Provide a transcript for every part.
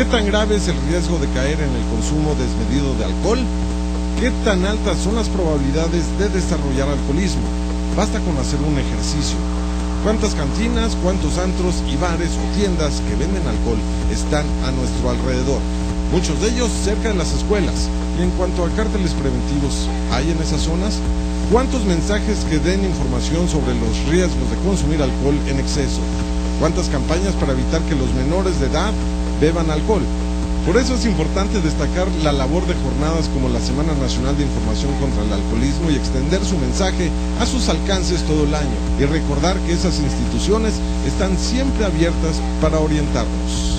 ¿Qué tan grave es el riesgo de caer en el consumo desmedido de alcohol? ¿Qué tan altas son las probabilidades de desarrollar alcoholismo? Basta con hacer un ejercicio. ¿Cuántas cantinas, cuántos antros y bares o tiendas que venden alcohol están a nuestro alrededor? Muchos de ellos cerca de las escuelas. Y en cuanto a cárteles preventivos, ¿hay en esas zonas? ¿Cuántos mensajes que den información sobre los riesgos de consumir alcohol en exceso? ¿Cuántas campañas para evitar que los menores de edad beban alcohol? Por eso es importante destacar la labor de jornadas como la Semana Nacional de Información contra el Alcoholismo y extender su mensaje a sus alcances todo el año y recordar que esas instituciones están siempre abiertas para orientarnos.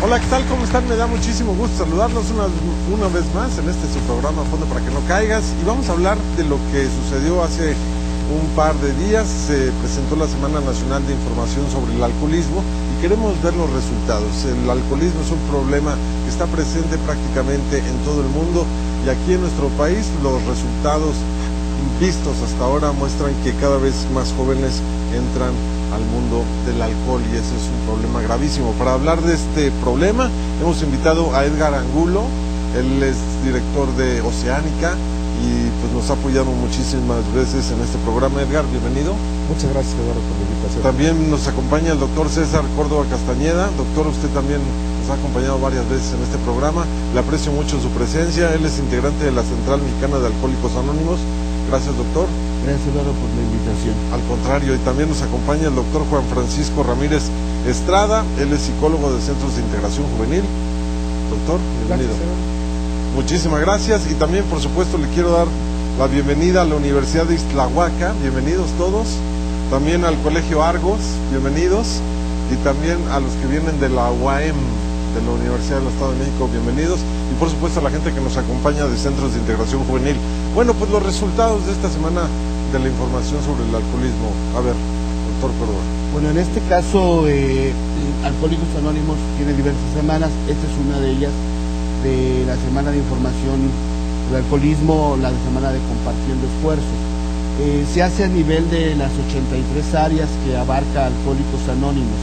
Hola, ¿qué tal? ¿Cómo están? Me da muchísimo gusto saludarlos una vez más en este su programa Fondo para que no caigas, y vamos a hablar de lo que sucedió hace un par de días. Se presentó la Semana Nacional de Información sobre el Alcoholismo y queremos ver los resultados. El alcoholismo es un problema que está presente prácticamente en todo el mundo, y aquí en nuestro país los resultados vistos hasta ahora muestran que cada vez más jóvenes entran al mundo del alcohol, y ese es un problema gravísimo. Para hablar de este problema hemos invitado a Edgar Angulo. Él es director de Oceánica y pues nos ha apoyado muchísimas veces en este programa. Edgar, bienvenido. Muchas gracias, Eduardo, por la invitación. También nos acompaña el doctor César Córdoba Castañeda. Doctor, usted también nos ha acompañado varias veces en este programa. Le aprecio mucho su presencia. Él es integrante de la Central Mexicana de Alcohólicos Anónimos. Gracias, doctor. Gracias, Eduardo, por la invitación. Al contrario, y también nos acompaña el doctor Juan Francisco Ramírez Estrada. Él es psicólogo de Centros de Integración Juvenil. Doctor, bienvenido. Gracias, muchísimas gracias. Y también, por supuesto, le quiero dar la bienvenida a la Universidad de Ixtlahuaca. Bienvenidos todos. También al Colegio Argos, bienvenidos. Y también a los que vienen de la UAM, de la Universidad del Estado de México, bienvenidos. Y por supuesto a la gente que nos acompaña de Centros de Integración Juvenil. Bueno, pues los resultados de esta semana de la información sobre el alcoholismo. A ver, doctor Córdoba. Bueno, en este caso, Alcohólicos Anónimos tiene diversas semanas. Esta es una de ellas, de la Semana de Información del Alcoholismo, la Semana de Compartiendo Esfuerzos. Se hace a nivel de las 83 áreas que abarca Alcohólicos Anónimos.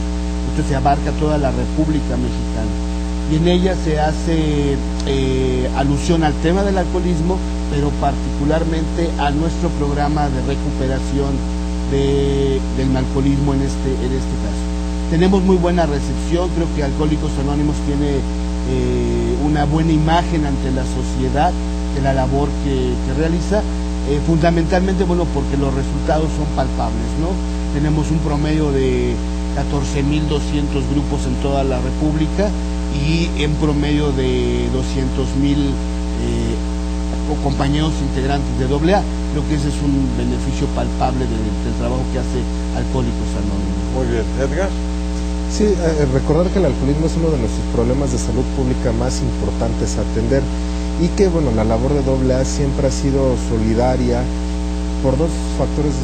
Esto se abarca toda la República Mexicana. Y en ella se hace alusión al tema del alcoholismo, pero particularmente a nuestro programa de recuperación del alcoholismo en este caso. Tenemos muy buena recepción. Creo que Alcohólicos Anónimos tiene una buena imagen ante la sociedad de la labor que realiza, fundamentalmente, bueno, porque los resultados son palpables, ¿no? Tenemos un promedio de 14.200 grupos en toda la República y en promedio de 200.000 compañeros integrantes de AA. Creo que ese es un beneficio palpable del trabajo que hace Alcohólicos Anónimos. Muy bien, Edgar. Sí, recordar que el alcoholismo es uno de nuestros problemas de salud pública más importantes a atender, y que bueno, la labor de AA siempre ha sido solidaria por dos factores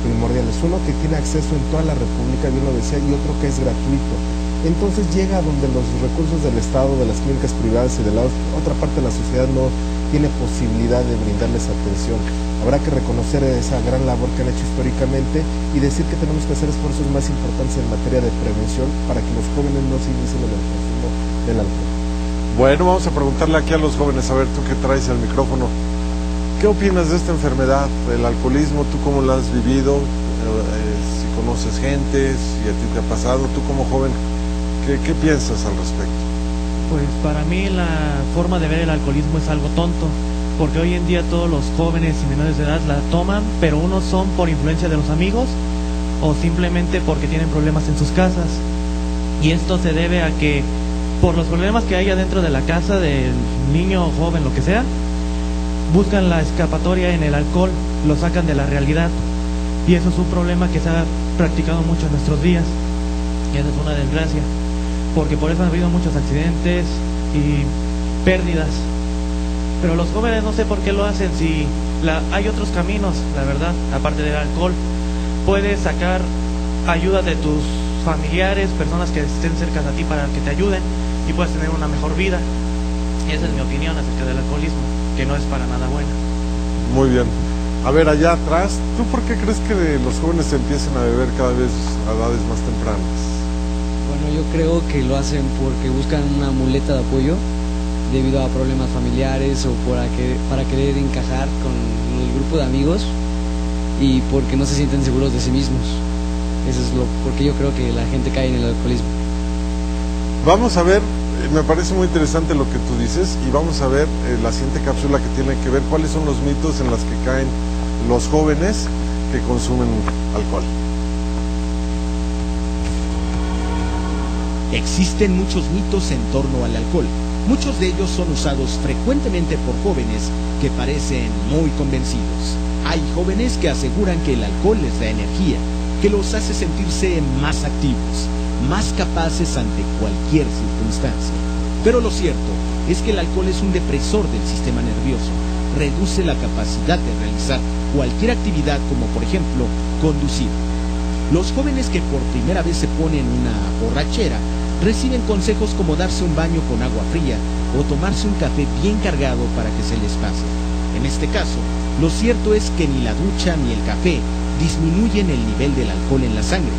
primordiales. Uno, que tiene acceso en toda la República, bien lo decía, y otro, que es gratuito. Entonces llega donde los recursos del Estado, de las clínicas privadas y de la otra parte de la sociedad no tiene posibilidad de brindarles atención. Habrá que reconocer esa gran labor que han hecho históricamente y decir que tenemos que hacer esfuerzos más importantes en materia de prevención para que los jóvenes no se inicien en el consumo del alcohol. Bueno, vamos a preguntarle aquí a los jóvenes, a ver, tú que traes el micrófono, ¿qué opinas de esta enfermedad, del alcoholismo? ¿Tú cómo la has vivido? Si conoces gente, si a ti te ha pasado, tú como joven, ¿qué piensas al respecto? Pues para mí la forma de ver el alcoholismo es algo tonto, porque hoy en día todos los jóvenes y menores de edad la toman, pero unos son por influencia de los amigos o simplemente porque tienen problemas en sus casas, y esto se debe a que por los problemas que hay adentro de la casa del niño o joven, lo que sea, buscan la escapatoria en el alcohol, lo sacan de la realidad. y eso es un problema que se ha practicado mucho en nuestros días, y esa es una desgracia, porque por eso han habido muchos accidentes y pérdidas. Pero los jóvenes no sé por qué lo hacen, si hay otros caminos, la verdad, aparte del alcohol. Puedes sacar ayuda de tus familiares, personas que estén cerca de ti para que te ayuden y puedas tener una mejor vida. Y esa es mi opinión acerca del alcoholismo, que no es para nada buena. Muy bien. A ver, allá atrás, ¿tú por qué crees que los jóvenes empiecen a beber cada vez a edades más tempranas? Bueno, yo creo que lo hacen porque buscan una muleta de apoyo debido a problemas familiares o para querer encajar con el grupo de amigos y porque no se sienten seguros de sí mismos. Eso es porque yo creo que la gente cae en el alcoholismo. Vamos a ver, me parece muy interesante lo que tú dices, y vamos a ver la siguiente cápsula que tiene que ver cuáles son los mitos en los que caen los jóvenes que consumen alcohol. Existen muchos mitos en torno al alcohol. Muchos de ellos son usados frecuentemente por jóvenes que parecen muy convencidos. Hay jóvenes que aseguran que el alcohol les da energía, que los hace sentirse más activos, más capaces ante cualquier circunstancia. Pero lo cierto es que el alcohol es un depresor del sistema nervioso, reduce la capacidad de realizar cualquier actividad como por ejemplo conducir. Los jóvenes que por primera vez se ponen una borrachera reciben consejos como darse un baño con agua fría o tomarse un café bien cargado para que se les pase. En este caso, lo cierto es que ni la ducha ni el café disminuyen el nivel del alcohol en la sangre.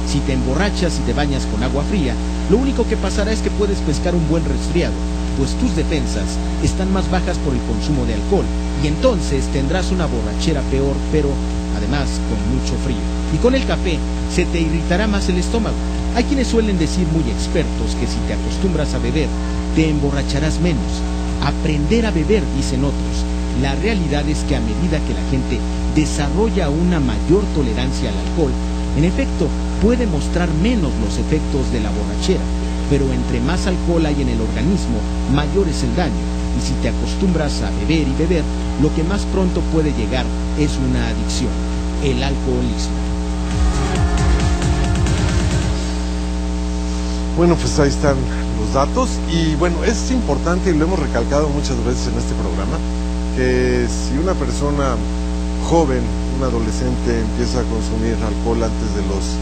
Si te emborrachas y te bañas con agua fría, lo único que pasará es que puedes pescar un buen resfriado, pues tus defensas están más bajas por el consumo de alcohol, y entonces tendrás una borrachera peor, pero además con mucho frío. Y con el café se te irritará más el estómago. Hay quienes suelen decir muy expertos que si te acostumbras a beber, te emborracharás menos. Aprender a beber, dicen otros. La realidad es que a medida que la gente desarrolla una mayor tolerancia al alcohol, en efecto, puede mostrar menos los efectos de la borrachera, pero entre más alcohol hay en el organismo, mayor es el daño, y si te acostumbras a beber y beber, lo que más pronto puede llegar es una adicción, el alcoholismo. Bueno, pues ahí están los datos, y bueno, es importante, y lo hemos recalcado muchas veces en este programa, que si una persona joven, un adolescente, empieza a consumir alcohol antes de los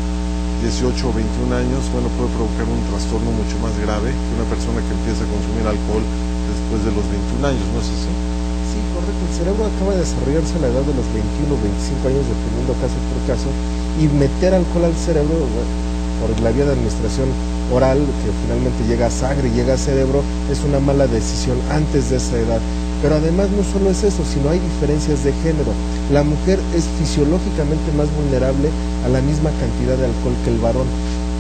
18 o 21 años, bueno, puede provocar un trastorno mucho más grave que una persona que empieza a consumir alcohol después de los 21 años, ¿no es así? Sí, correcto. El cerebro acaba de desarrollarse a la edad de los 21 o 25 años, dependiendo caso por caso, y meter alcohol al cerebro por la vía de administración oral, que finalmente llega a sangre y llega a cerebro, es una mala decisión antes de esa edad. Pero además no solo es eso, sino hay diferencias de género. La mujer es fisiológicamente más vulnerable a la misma cantidad de alcohol que el varón.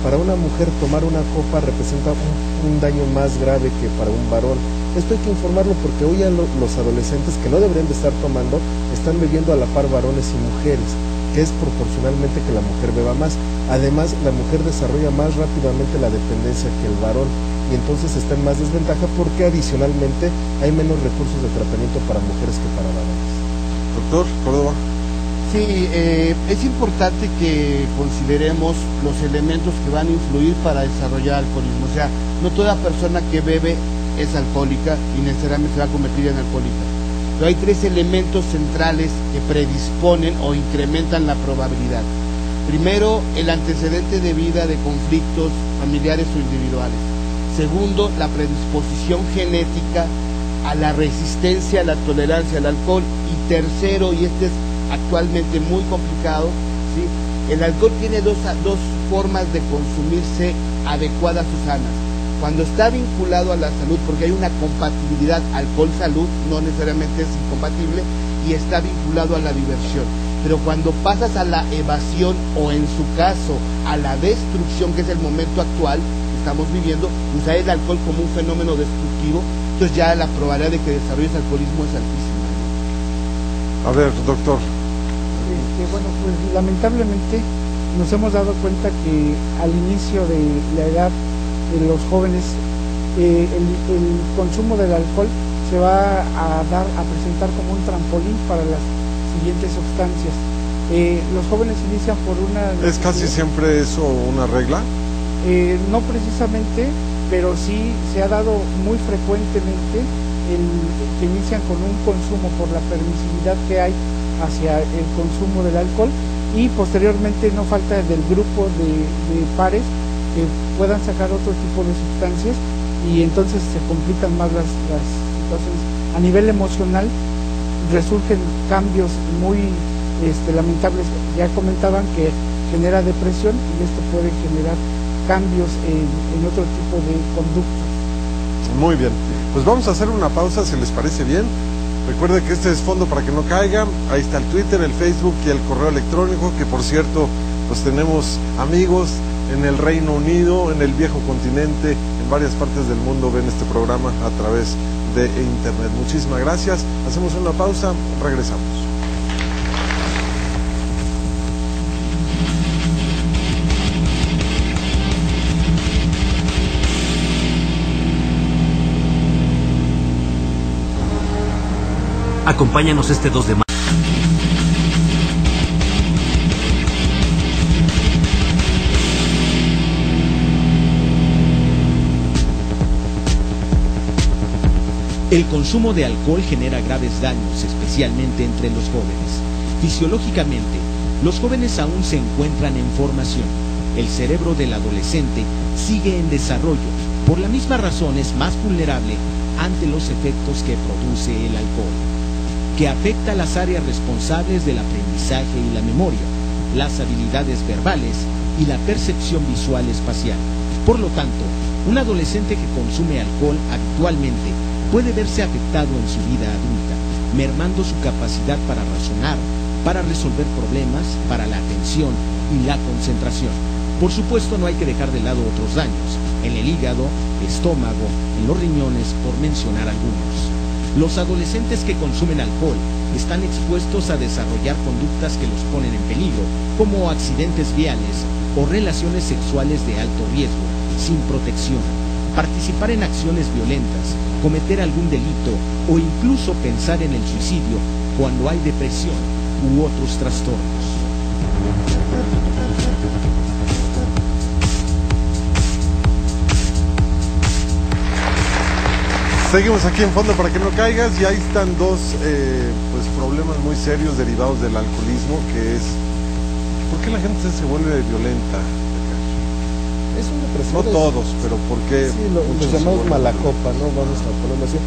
Para una mujer tomar una copa representa un daño más grave que para un varón. Esto hay que informarlo porque hoy los adolescentes que no deberían de estar tomando están bebiendo a la par varones y mujeres, que es proporcionalmente que la mujer beba más. Además, la mujer desarrolla más rápidamente la dependencia que el varón, y entonces está en más desventaja porque adicionalmente hay menos recursos de tratamiento para mujeres que para varones. Doctor Córdoba. Sí, es importante que consideremos los elementos que van a influir para desarrollar alcoholismo. O sea, no toda persona que bebe es alcohólica y necesariamente se va a convertir en alcohólica. Pero hay tres elementos centrales que predisponen o incrementan la probabilidad. Primero, el antecedente de vida de conflictos familiares o individuales. Segundo, la predisposición genética a la resistencia, a la tolerancia al alcohol. Y tercero, y este es actualmente muy complicado, ¿sí? El alcohol tiene dos formas de consumirse adecuadas o sanas. Cuando está vinculado a la salud, porque hay una compatibilidad alcohol-salud, no necesariamente es incompatible, y está vinculado a la diversión. Pero cuando pasas a la evasión o en su caso a la destrucción, que es el momento actual que estamos viviendo, usar el alcohol como un fenómeno destructivo, entonces ya la probabilidad de que desarrolles alcoholismo es altísima, ¿no? A ver, doctor. Bueno, pues lamentablemente nos hemos dado cuenta que al inicio de la edad de los jóvenes el consumo del alcohol se va a presentar como un trampolín para las siguientes sustancias. Los jóvenes inician por una... ¿Es casi siempre eso una regla? No precisamente, pero sí se ha dado muy frecuentemente que inician con un consumo por la permisividad que hay hacia el consumo del alcohol, y posteriormente no falta del grupo de pares que puedan sacar otro tipo de sustancias, y entonces se complican más las situaciones. A nivel emocional resurgen cambios muy lamentables. Ya comentaban que genera depresión, y esto puede generar cambios en otro tipo de conductas. Muy bien, pues vamos a hacer una pausa, si les parece bien. Recuerde que este es Fondo para que no caiga. Ahí está el Twitter, el Facebook y el correo electrónico, que por cierto, pues tenemos amigos en el Reino Unido, en el viejo continente, en varias partes del mundo ven este programa a través de internet. Muchísimas gracias. Hacemos una pausa, regresamos. Acompáñanos este 2 de mayo. El consumo de alcohol genera graves daños, especialmente entre los jóvenes. Fisiológicamente, los jóvenes aún se encuentran en formación. El cerebro del adolescente sigue en desarrollo. Por la misma razón es más vulnerable ante los efectos que produce el alcohol, que afecta las áreas responsables del aprendizaje y la memoria, las habilidades verbales y la percepción visual espacial. Por lo tanto, un adolescente que consume alcohol habitualmente puede verse afectado en su vida adulta, mermando su capacidad para razonar, para resolver problemas, para la atención y la concentración. Por supuesto, no hay que dejar de lado otros daños, en el hígado, estómago, en los riñones, por mencionar algunos. Los adolescentes que consumen alcohol están expuestos a desarrollar conductas que los ponen en peligro, como accidentes viales o relaciones sexuales de alto riesgo, sin protección, participar en acciones violentas, cometer algún delito o incluso pensar en el suicidio cuando hay depresión u otros trastornos. Seguimos aquí en Fondo para que no caigas, y ahí están dos pues problemas muy serios derivados del alcoholismo, que es ¿por qué la gente se vuelve violenta? Es una presión. No todos, pero ¿por qué? Sí, los llamamos malacopa, ¿no? Vamos a ponerlo así.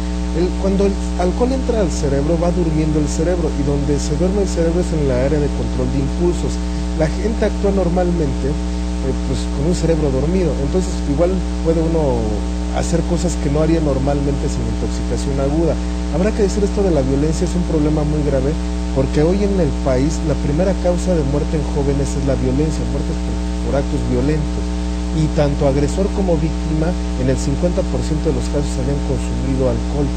Cuando el alcohol entra al cerebro, va durmiendo el cerebro, y donde se duerme el cerebro es en la área de control de impulsos. La gente actúa normalmente pues con un cerebro dormido, entonces igual puede uno hacer cosas que no haría normalmente sin intoxicación aguda. Habrá que decir, esto de la violencia es un problema muy grave, porque hoy en el país la primera causa de muerte en jóvenes es la violencia, muertes por actos violentos, y tanto agresor como víctima en el 50% de los casos habían consumido alcohol,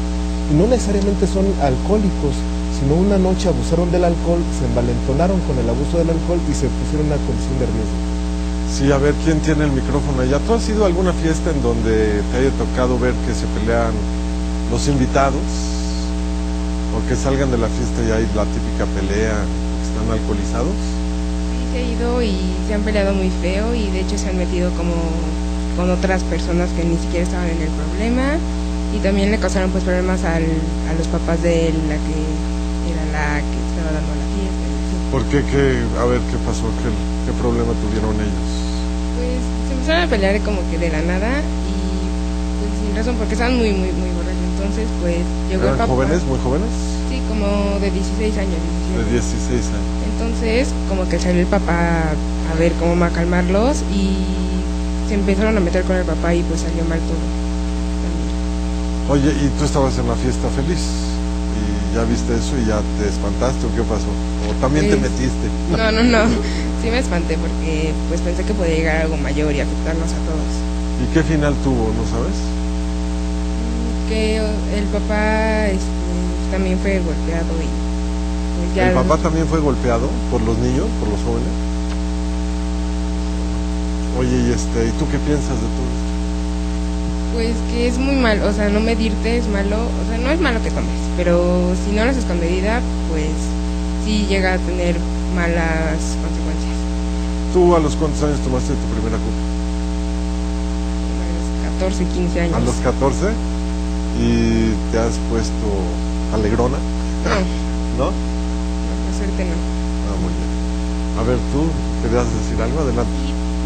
y no necesariamente son alcohólicos, sino una noche abusaron del alcohol, se envalentonaron con el abuso del alcohol y se pusieron en una condición de riesgo. Sí, a ver, ¿quién tiene el micrófono allá? ¿Tú has ido a alguna fiesta en donde te haya tocado ver que se pelean los invitados? ¿O que salgan de la fiesta y hay la típica pelea, que están alcoholizados? Sí, se ha ido y se han peleado muy feo, y de hecho se han metido como con otras personas que ni siquiera estaban en el problema, y también le causaron pues problemas a los papás de la que era la que estaba dando la fiesta. ¿Por qué? A ver, ¿qué pasó? ¿Qué problema tuvieron ellos? Pues se empezaron a pelear como que de la nada, y pues sin razón, porque estaban muy borrachos. Entonces pues llegó el ¿Eran papá. jóvenes, muy jóvenes? Sí, como de 16 años. 17. De 16 años. Entonces como que salió el papá a ver cómo va a calmarlos, y se empezaron a meter con el papá, y pues salió mal todo. Oye, ¿y tú estabas en la fiesta feliz? ¿Y ya viste eso y ya te espantaste o qué pasó? ¿O también te metiste? No. Sí me espanté, porque pues pensé que podía llegar algo mayor y afectarnos a todos. ¿Y qué final tuvo, no sabes? Que el papá también fue golpeado, y pues ya... ¿El papá también fue golpeado por los niños, por los jóvenes? Oye, ¿y tú qué piensas de todo esto? Pues que es muy malo, o sea, no medirte es malo, o sea, no es malo que tomes, pero si no lo haces con medida, pues sí llega a tener malas consecuencias. ¿Tú a los cuántos años tomaste tu primera copa? A los 14, 15 años. A los 14, y te has puesto alegrona. No. ¿No? Por suerte no. Ah, muy bien. A ver, tú, ¿querías decir algo? Adelante.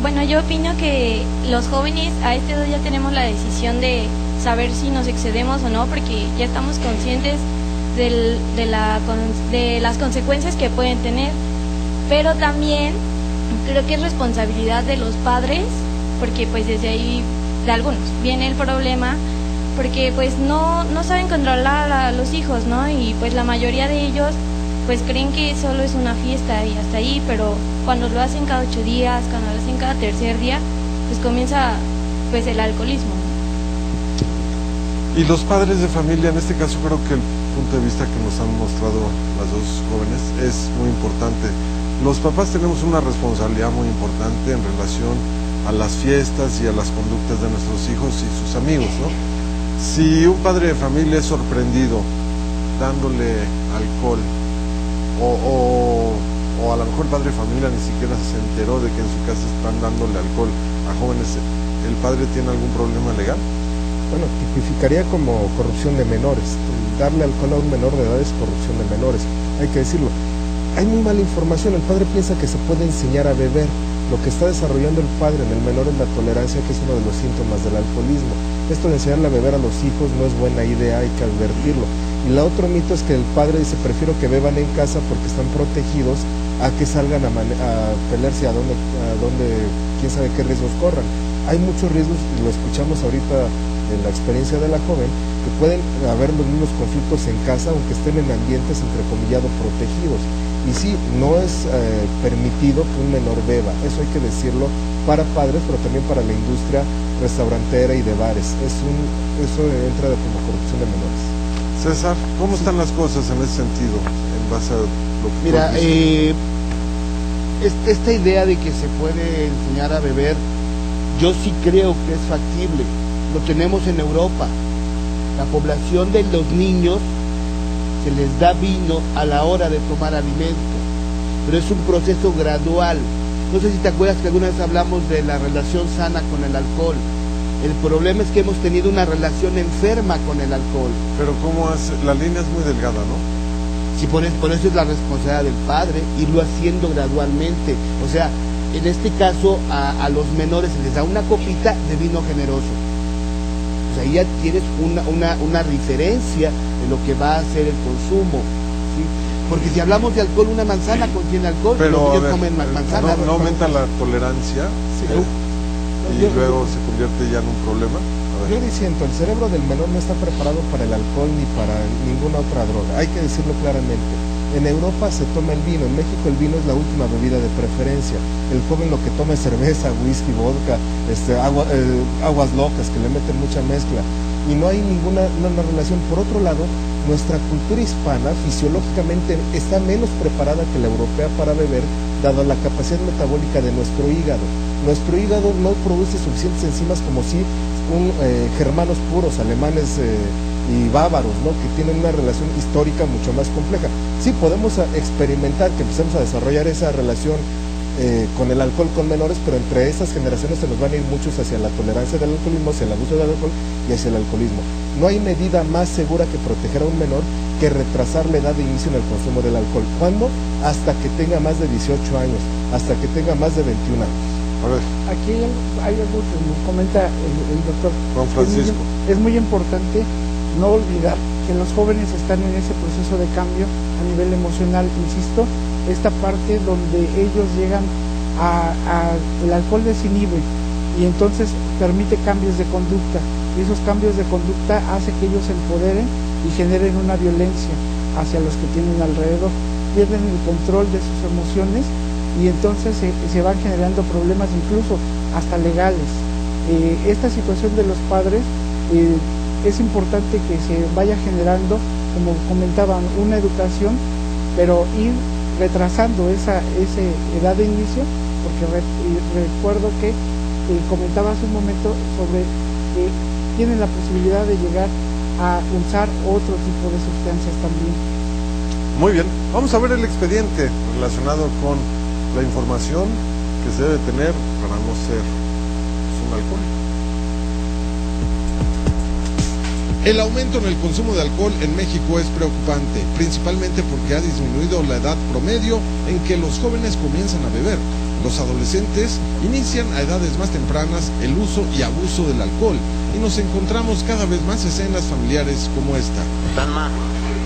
Bueno, yo opino que los jóvenes a esta edad ya tenemos la decisión de saber si nos excedemos o no, porque ya estamos conscientes de las consecuencias que pueden tener, pero también creo que es responsabilidad de los padres, porque pues desde ahí de algunos viene el problema, porque pues no saben controlar a los hijos, ¿no? Y pues la mayoría de ellos pues creen que solo es una fiesta y hasta ahí, pero cuando lo hacen cada 8 días, cuando lo hacen cada tercer día, pues comienza pues el alcoholismo. Y los padres de familia, en este caso creo que el punto de vista que nos han mostrado las dos jóvenes es muy importante. Los papás tenemos una responsabilidad muy importante en relación a las fiestas y a las conductas de nuestros hijos y sus amigos, ¿no? Si un padre de familia es sorprendido dándole alcohol, o a lo mejor el padre de familia ni siquiera se enteró de que en su casa están dándole alcohol a jóvenes, ¿el padre tiene algún problema legal? Bueno, tipificaría como corrupción de menores. El darle alcohol a un menor de edad es corrupción de menores, hay que decirlo. Hay muy mala información, el padre piensa que se puede enseñar a beber. Lo que está desarrollando el padre en el menor es la tolerancia, que es uno de los síntomas del alcoholismo. Esto de enseñarle a beber a los hijos no es buena idea, hay que advertirlo. Y el otro mito es que el padre dice, prefiero que beban en casa porque están protegidos a que salgan a pelearse a donde quién sabe qué riesgos corran. Hay muchos riesgos, y lo escuchamos ahorita en la experiencia de la joven, que pueden haber los mismos conflictos en casa, aunque estén en ambientes entrecomillado protegidos. Y sí, no es permitido que un menor beba, eso hay que decirlo, para padres, pero también para la industria restaurantera y de bares. Eso entra como corrupción de menores. César, ¿cómo están las cosas en ese sentido, en base a lo que Mira, esta idea de que se puede enseñar a beber, yo sí creo que es factible. Lo tenemos en Europa. La población de los niños se les da vino a la hora de tomar alimento, pero es un proceso gradual. No sé si te acuerdas que alguna vez hablamos de la relación sana con el alcohol. El problema es que hemos tenido una relación enferma con el alcohol. Pero ¿cómo hace? La línea es muy delgada, ¿no? Sí, por eso es la responsabilidad del padre, irlo haciendo gradualmente. O sea, en este caso a los menores se les da una copita de vino generoso. O sea, ahí ya tienes una diferencia de lo que va a ser el consumo, ¿sí? Porque si hablamos de alcohol, una manzana contiene alcohol, pero los niños comen manzana. ¿No aumenta la tolerancia? Sí. Y luego se convierte ya en un problema. Yo diciendo, el cerebro del menor no está preparado para el alcohol ni para ninguna otra droga, hay que decirlo claramente. En Europa se toma el vino, en México el vino es la última bebida de preferencia. El joven lo que toma es cerveza, whisky, vodka, aguas locas que le meten mucha mezcla, y no hay ninguna relación. Por otro lado, nuestra cultura hispana fisiológicamente está menos preparada que la europea para beber, dado la capacidad metabólica de nuestro hígado. Nuestro hígado no produce suficientes enzimas como si germanos puros, alemanes y bávaros, ¿no?, que tienen una relación histórica mucho más compleja. Sí, podemos experimentar que empecemos a desarrollar esa relación con el alcohol con menores, pero entre esas generaciones se nos van a ir muchos hacia la tolerancia del alcoholismo, hacia el abuso del alcohol y hacia el alcoholismo. No hay medida más segura que proteger a un menor que retrasar la edad de inicio en el consumo del alcohol. ¿Cuándo? Hasta que tenga más de 18 años, hasta que tenga más de 21 años. A ver. Aquí hay algo que me comenta el doctor Juan Francisco. Es muy importante no olvidar que los jóvenes están en ese proceso de cambio a nivel emocional, insisto, esta parte donde ellos llegan el alcohol desinhibe y entonces permite cambios de conducta, y esos cambios de conducta hace que ellos se empoderen y generen una violencia hacia los que tienen alrededor, pierden el control de sus emociones y entonces se van generando problemas incluso hasta legales. Esta situación de los padres es importante que se vaya generando, como comentaban, una educación, pero ir retrasando esa edad de inicio, porque recuerdo que comentaba hace un momento sobre que tienen la posibilidad de llegar a usar otro tipo de sustancias también. Muy bien, vamos a ver el expediente relacionado con la información que se debe tener para no ser un alcohólico. El aumento en el consumo de alcohol en México es preocupante, principalmente porque ha disminuido la edad promedio en que los jóvenes comienzan a beber. Los adolescentes inician a edades más tempranas el uso y abuso del alcohol y nos encontramos cada vez más escenas familiares como esta. Dalma.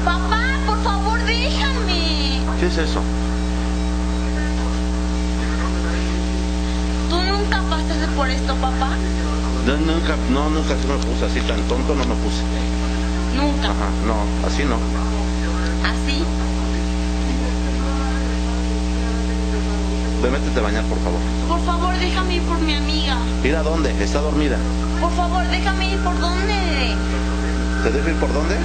Papá, por favor, déjame. ¿Qué es eso? ¿Tú nunca pasaste por esto, papá? Nunca sí me puse así, tan tonto no me puse. Nunca. Ajá, no, así no. ¿Así? Ve, métete a bañar, por favor. Por favor, déjame ir por mi amiga. ¿Ir a dónde? ¿Está dormida? Por favor, déjame ir por dónde. ¿Te dejo ir por dónde?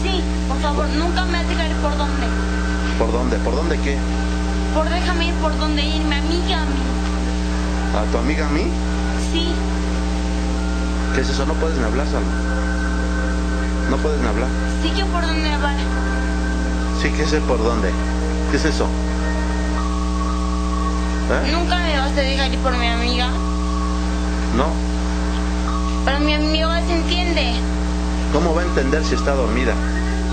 Sí, por favor, nunca me dejes ir por dónde. ¿Por dónde? ¿Por dónde qué? Por déjame ir por dónde ir, mi amiga a mí. ¿A tu amiga a mí? Sí. ¿Qué es eso? No puedes ni hablar, Salma. No puedes ni hablar. Sí que por dónde va. Sí, ¿qué es el por dónde? ¿Qué es eso? ¿Nunca me vas a dejar ir por mi amiga? No. Pero mi amiga se entiende. ¿Cómo va a entender si está dormida?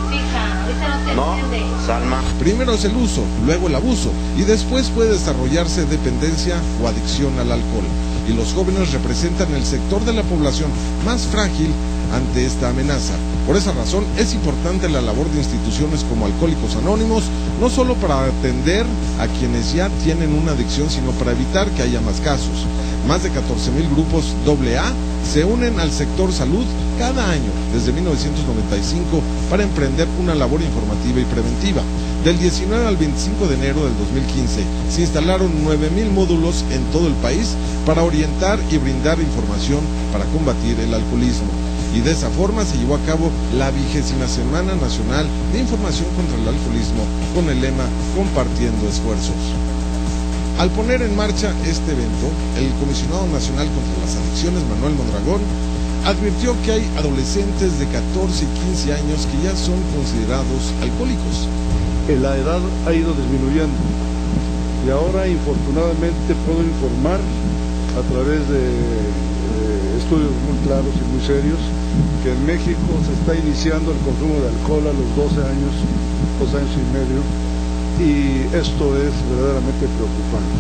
Fija, ahorita no se entiende. Salma. Primero es el uso, luego el abuso y después puede desarrollarse dependencia o adicción al alcohol. Y los jóvenes representan el sector de la población más frágil ante esta amenaza. Por esa razón es importante la labor de instituciones como Alcohólicos Anónimos, no solo para atender a quienes ya tienen una adicción, sino para evitar que haya más casos. Más de 14,000 grupos AA se unen al sector salud cada año desde 1995 para emprender una labor informativa y preventiva. Del 19 al 25 de enero del 2015 se instalaron 9,000 módulos en todo el país para orientar y brindar información para combatir el alcoholismo. Y de esa forma se llevó a cabo la 20ª Semana Nacional de Información contra el Alcoholismo con el lema Compartiendo Esfuerzos. Al poner en marcha este evento, el Comisionado Nacional contra las Adicciones, Manuel Mondragón, advirtió que hay adolescentes de 14 y 15 años que ya son considerados alcohólicos. La edad ha ido disminuyendo y ahora infortunadamente puedo informar a través de estudios muy claros y muy serios que en México se está iniciando el consumo de alcohol a los 12 años, 2 años y medio, y esto es verdaderamente preocupante.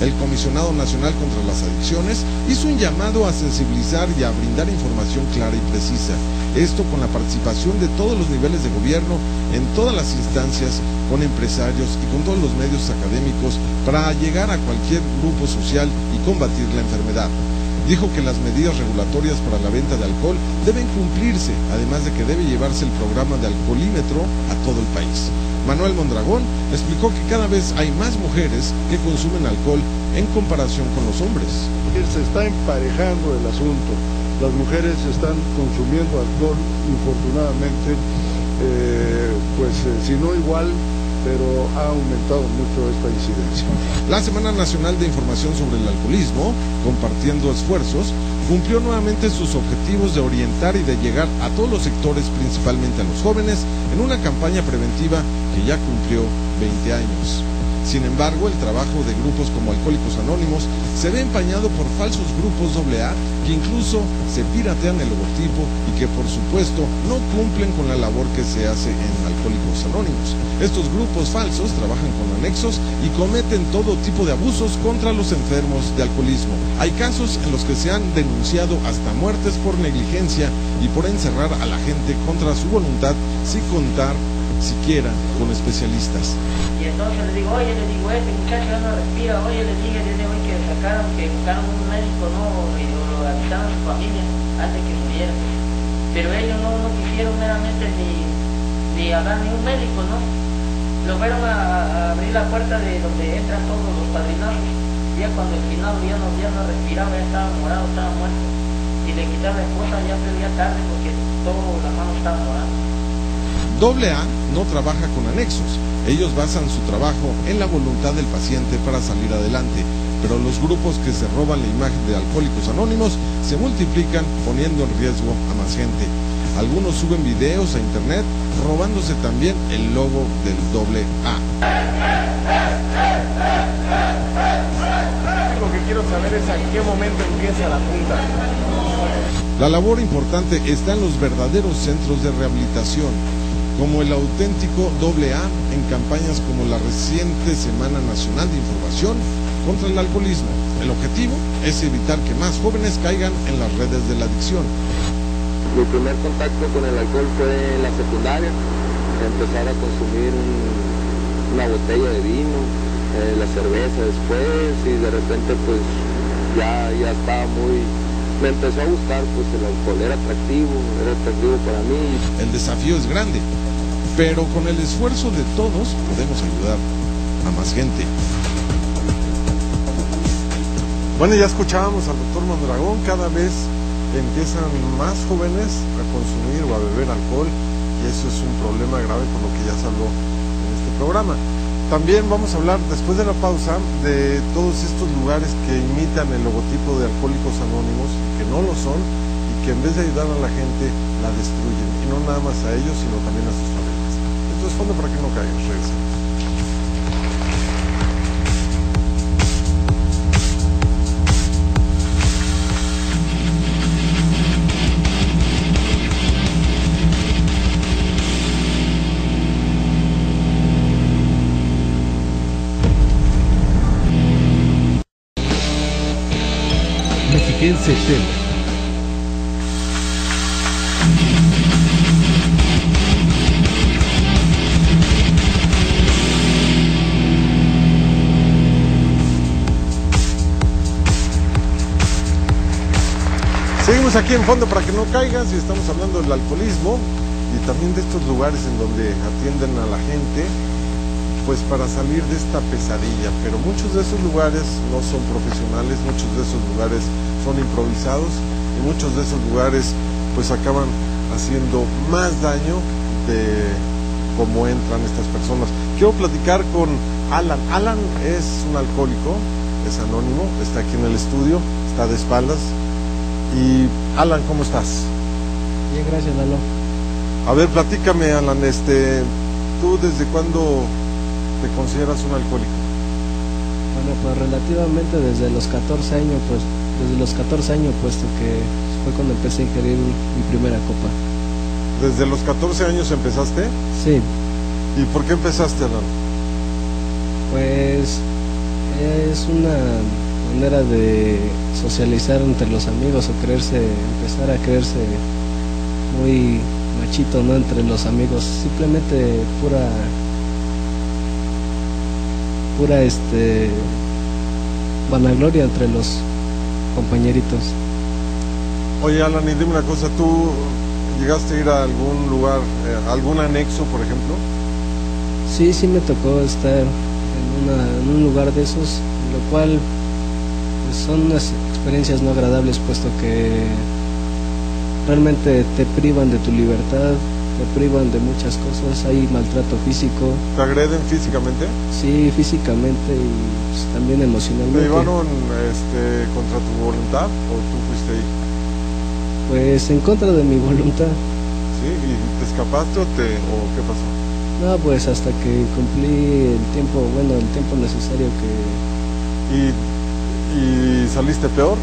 El Comisionado Nacional contra las Adicciones hizo un llamado a sensibilizar y a brindar información clara y precisa. Esto con la participación de todos los niveles de gobierno, en todas las instancias, con empresarios y con todos los medios académicos para llegar a cualquier grupo social y combatir la enfermedad. Dijo que las medidas regulatorias para la venta de alcohol deben cumplirse, además de que debe llevarse el programa de alcoholímetro a todo el país. Manuel Mondragón explicó que cada vez hay más mujeres que consumen alcohol en comparación con los hombres. Se está emparejando el asunto. Las mujeres están consumiendo alcohol, infortunadamente, si no igual, pero ha aumentado mucho esta incidencia. La Semana Nacional de Información sobre el Alcoholismo, Compartiendo Esfuerzos, cumplió nuevamente sus objetivos de orientar y de llegar a todos los sectores, principalmente a los jóvenes, en una campaña preventiva que ya cumplió 20 años. Sin embargo, el trabajo de grupos como Alcohólicos Anónimos se ve empañado por falsos grupos AA que incluso se piratean el logotipo y que por supuesto no cumplen con la labor que se hace en Alcohólicos Anónimos. Estos grupos falsos trabajan con anexos y cometen todo tipo de abusos contra los enfermos de alcoholismo. Hay casos en los que se han denunciado hasta muertes por negligencia y por encerrar a la gente contra su voluntad sin contar siquiera con especialistas. Y entonces le digo, este muchacho ya no respira, le dije desde hoy que buscaron un médico, ¿no? Y lo avisaron a su familia antes que muriera. Pero ellos no quisieron meramente ni hablar ni un médico, ¿no? Lo fueron a abrir la puerta de donde entran todos los padrinazos. Ya cuando el finado ya no respiraba, ya estaba morado, estaba muerto. Y le quitaron la esposa ya, pero ya tarde porque toda la mano estaba morada. AA no trabaja con anexos, ellos basan su trabajo en la voluntad del paciente para salir adelante, pero los grupos que se roban la imagen de Alcohólicos Anónimos se multiplican poniendo en riesgo a más gente. Algunos suben videos a internet robándose también el logo del AA. Lo que quiero saber es a qué momento empieza la punta. La labor importante está en los verdaderos centros de rehabilitación, como el auténtico AA, en campañas como la reciente Semana Nacional de Información contra el Alcoholismo. El objetivo es evitar que más jóvenes caigan en las redes de la adicción. Mi primer contacto con el alcohol fue en la secundaria, empezar a consumir una botella de vino, la cerveza después, y de repente pues ya estaba me empezó a gustar, pues el alcohol era atractivo para mí. El desafío es grande, pero con el esfuerzo de todos podemos ayudar a más gente. Bueno, ya escuchábamos al doctor Mondragón. Cada vez empiezan más jóvenes a consumir o a beber alcohol, y eso es un problema grave, por lo que ya se habló en este programa. También vamos a hablar, después de la pausa, de todos estos lugares que imitan el logotipo de Alcohólicos Anónimos, que no lo son, y que en vez de ayudar a la gente, la destruyen. Y no nada más a ellos, sino también a sus familias. Esto es Fondo para que no caigas. Regresamos. Mexiquense TV. Seguimos aquí en Fondo para que no caigas, y estamos hablando del alcoholismo y también de estos lugares en donde atienden a la gente, pues para salir de esta pesadilla. Pero muchos de esos lugares no son profesionales, muchos de esos lugares son improvisados, y muchos de esos lugares pues acaban haciendo más daño de cómo entran estas personas. Quiero platicar con Alan. Alan es un alcohólico, es anónimo, está aquí en el estudio, está de espaldas. Y Alan, ¿cómo estás? Bien, gracias, Lalo. A ver, platícame, Alan, ¿tú desde cuándo te consideras un alcohólico? Bueno, pues relativamente desde los 14 años, puesto que fue cuando empecé a ingerir mi primera copa. ¿Desde los 14 años empezaste? Sí. ¿Y por qué empezaste, Alan? Pues es una manera de socializar entre los amigos, o empezar a creerse muy machito, ¿no? Entre los amigos, simplemente pura vanagloria entre los compañeritos. Oye, Alan, y dime una cosa, ¿tú llegaste a ir a algún lugar, algún anexo, por ejemplo? Sí, me tocó estar en un lugar de esos, lo cual pues, son unas experiencias no agradables, puesto que realmente te privan de tu libertad, te privan de muchas cosas, hay maltrato físico. ¿Te agreden físicamente? Sí, físicamente y pues, también emocionalmente. ¿Te llevaron contra tu voluntad o tú fuiste ahí? Pues en contra de mi voluntad. ¿Sí? ¿Y te escapaste o qué pasó? No, pues hasta que cumplí el tiempo necesario que... ¿Y saliste peor?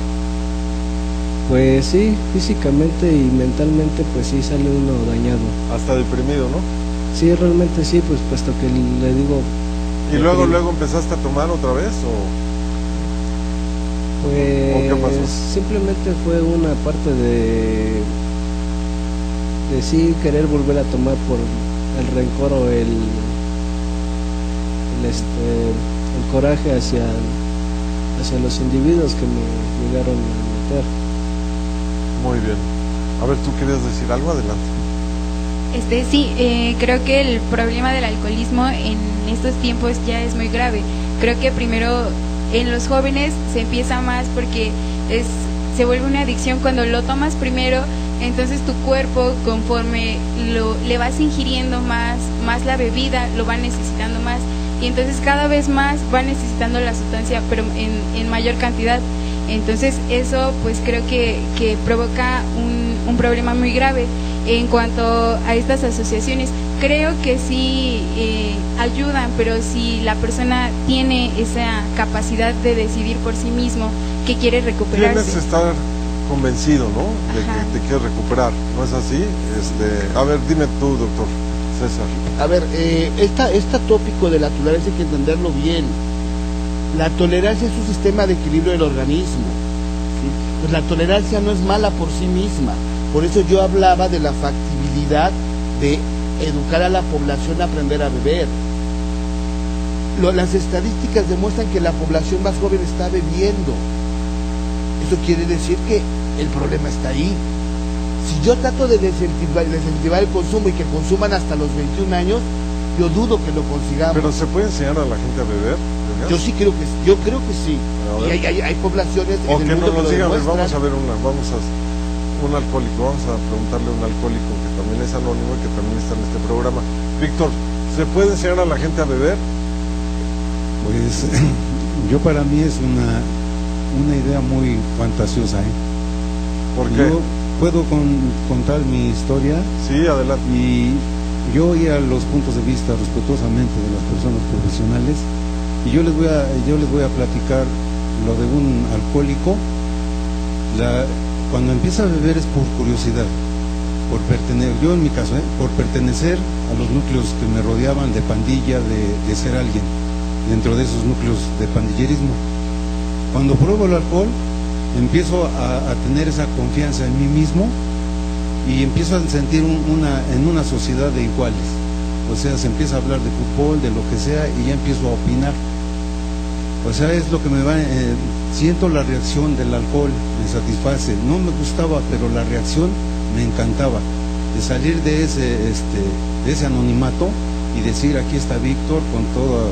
Pues sí, físicamente y mentalmente pues sí sale uno dañado. Hasta deprimido, ¿no? Sí, realmente sí, pues puesto que le digo... ¿Y luego empezaste a tomar otra vez o...? Pues... ¿O qué pasó? Simplemente fue una parte de sí querer volver a tomar por el rencor o el coraje hacia los individuos que me llegaron a meter. Muy bien. A ver, ¿tú querías decir algo? Adelante. Sí, creo que el problema del alcoholismo en estos tiempos ya es muy grave. Creo que primero en los jóvenes se empieza más porque se vuelve una adicción cuando lo tomas primero, entonces tu cuerpo conforme le vas ingiriendo más la bebida, lo va necesitando más, y entonces cada vez más va necesitando la sustancia, pero en mayor cantidad. Entonces eso pues creo que provoca un problema muy grave. En cuanto a estas asociaciones, creo que sí ayudan, pero si la persona tiene esa capacidad de decidir por sí mismo que quiere recuperarse. Tienes que estar convencido, ¿no? De que te quieres recuperar, ¿no es así? A ver, dime tú, doctor César. A ver, este tópico de la tolerancia hay que entenderlo bien. La tolerancia es un sistema de equilibrio del organismo, ¿sí? Pues la tolerancia no es mala por sí misma. Por eso yo hablaba de la factibilidad de educar a la población a aprender a beber. Las estadísticas demuestran que la población más joven está bebiendo. Eso quiere decir que el problema está ahí. Si yo trato de desincentivar el consumo y que consuman hasta los 21 años, yo dudo que lo consigamos. ¿Pero se puede enseñar a la gente a beber? Yo creo que sí. Y hay poblaciones o en que el mundo nos lo digan. demuestran. Vamos a ver un alcohólico, vamos a preguntarle a un alcohólico que también es anónimo y que también está en este programa. Víctor, ¿se puede enseñar a la gente a beber? Pues yo, para mí es una idea muy fantasiosa, ¿eh? ¿Por qué? Yo puedo contar mi historia. Sí, adelante. Y yo oía los puntos de vista respetuosamente de las personas profesionales, y yo les voy a platicar lo de un alcohólico. Cuando empieza a beber es por curiosidad, por pertenecer, yo en mi caso, por pertenecer a los núcleos que me rodeaban de pandilla, de ser alguien dentro de esos núcleos de pandillerismo. Cuando pruebo el alcohol, empiezo a tener esa confianza en mí mismo y empiezo a sentir en una sociedad de iguales. O sea, se empieza a hablar de fútbol, de lo que sea, y ya empiezo a opinar. O sea, es lo que me va... siento la reacción del alcohol, me satisface. No me gustaba, pero la reacción me encantaba. De salir de ese anonimato y decir, aquí está Víctor con todas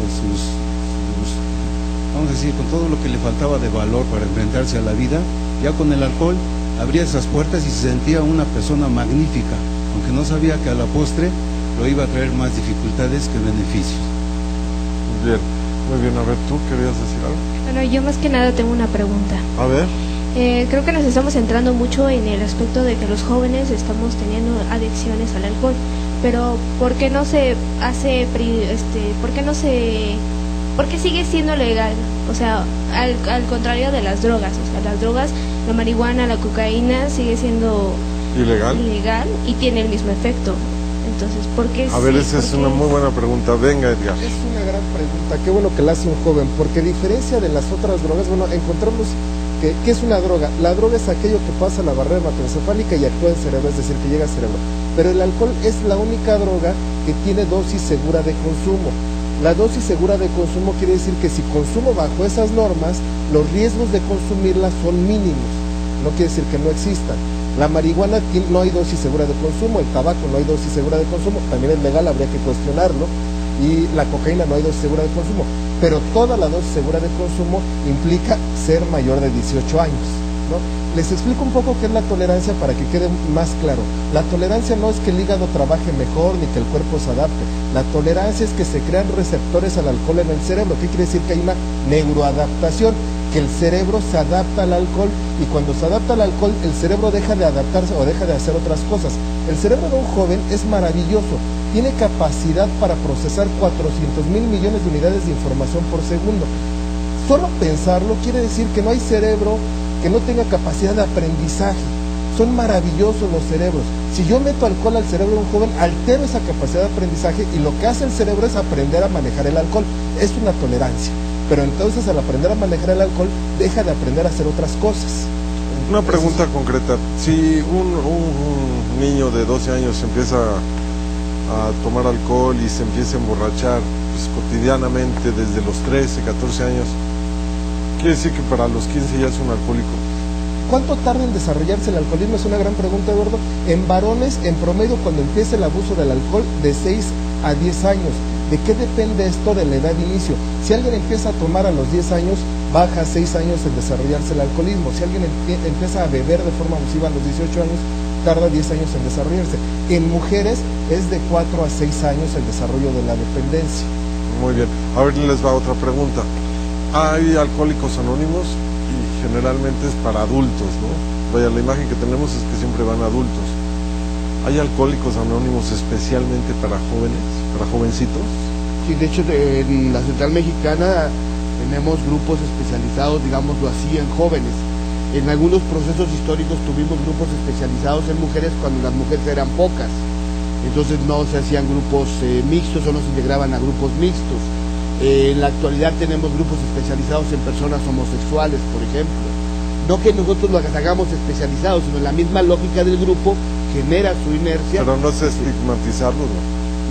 vamos a decir, con todo lo que le faltaba de valor para enfrentarse a la vida. Ya con el alcohol abría esas puertas y se sentía una persona magnífica, aunque no sabía que a la postre lo iba a traer más dificultades que beneficios. Bien, muy bien. A ver, ¿tú querías decir algo? Bueno, yo más que nada tengo una pregunta. A ver. Creo que nos estamos centrando mucho en el aspecto de que los jóvenes estamos teniendo adicciones al alcohol, pero ¿por qué no se hace, por qué sigue siendo legal? O sea, al contrario de las drogas, o sea, las drogas, la marihuana, la cocaína sigue siendo ilegal y tiene el mismo efecto. Entonces, ¿por qué? A ver, esa es una muy buena pregunta. Venga, Edgar. Es una gran pregunta. Qué bueno que la hace un joven, porque a diferencia de las otras drogas, bueno, encontramos ¿qué es una droga? La droga es aquello que pasa la barrera hematoencefálica y actúa en el cerebro, es decir, que llega al cerebro. Pero el alcohol es la única droga que tiene dosis segura de consumo. La dosis segura de consumo quiere decir que si consumo bajo esas normas, los riesgos de consumirla son mínimos. No quiere decir que no existan. La marihuana no hay dosis segura de consumo, el tabaco no hay dosis segura de consumo, también es legal, habría que cuestionarlo, y la cocaína no hay dosis segura de consumo, pero toda la dosis segura de consumo implica ser mayor de 18 años, ¿no? Les explico un poco qué es la tolerancia para que quede más claro. La tolerancia no es que el hígado trabaje mejor ni que el cuerpo se adapte. La tolerancia es que se crean receptores al alcohol en el cerebro. ¿Qué quiere decir? Que hay una neuroadaptación, que el cerebro se adapta al alcohol, y cuando se adapta al alcohol el cerebro deja de adaptarse o deja de hacer otras cosas. El cerebro de un joven es maravilloso, tiene capacidad para procesar 400.000 millones de unidades de información por segundo. Solo pensarlo quiere decir que no hay cerebro que no tenga capacidad de aprendizaje. Son maravillosos los cerebros. Si yo meto alcohol al cerebro de un joven, altero esa capacidad de aprendizaje, y lo que hace el cerebro es aprender a manejar el alcohol. Es una tolerancia. Pero entonces, al aprender a manejar el alcohol, deja de aprender a hacer otras cosas. Una pregunta concreta. Si un niño de 12 años empieza a tomar alcohol y se empieza a emborrachar cotidianamente desde los 13, 14 años, quiere decir que para los 15 ya es un alcohólico. ¿Cuánto tarda en desarrollarse el alcoholismo? Es una gran pregunta, Eduardo. En varones, en promedio, cuando empieza el abuso del alcohol, de 6 a 10 años. ¿De qué depende esto? De la edad de inicio. Si alguien empieza a tomar a los 10 años, baja 6 años en desarrollarse el alcoholismo. Si alguien empieza a beber de forma abusiva a los 18 años, tarda 10 años en desarrollarse. En mujeres es de 4 a 6 años el desarrollo de la dependencia. Muy bien. A ver, les va otra pregunta. Hay alcohólicos anónimos y generalmente es para adultos, ¿no? Vaya, la imagen que tenemos es que siempre van adultos. ¿Hay alcohólicos anónimos especialmente para jóvenes, para jovencitos? Sí, de hecho en la Central Mexicana tenemos grupos especializados, digámoslo así, en jóvenes. En algunos procesos históricos tuvimos grupos especializados en mujeres cuando las mujeres eran pocas. Entonces no se hacían grupos mixtos o no se integraban a grupos mixtos. En la actualidad tenemos grupos especializados en personas homosexuales, por ejemplo. No que nosotros lo hagamos especializados, sino la misma lógica del grupo genera su inercia. Pero no es estigmatizarlos, ¿no?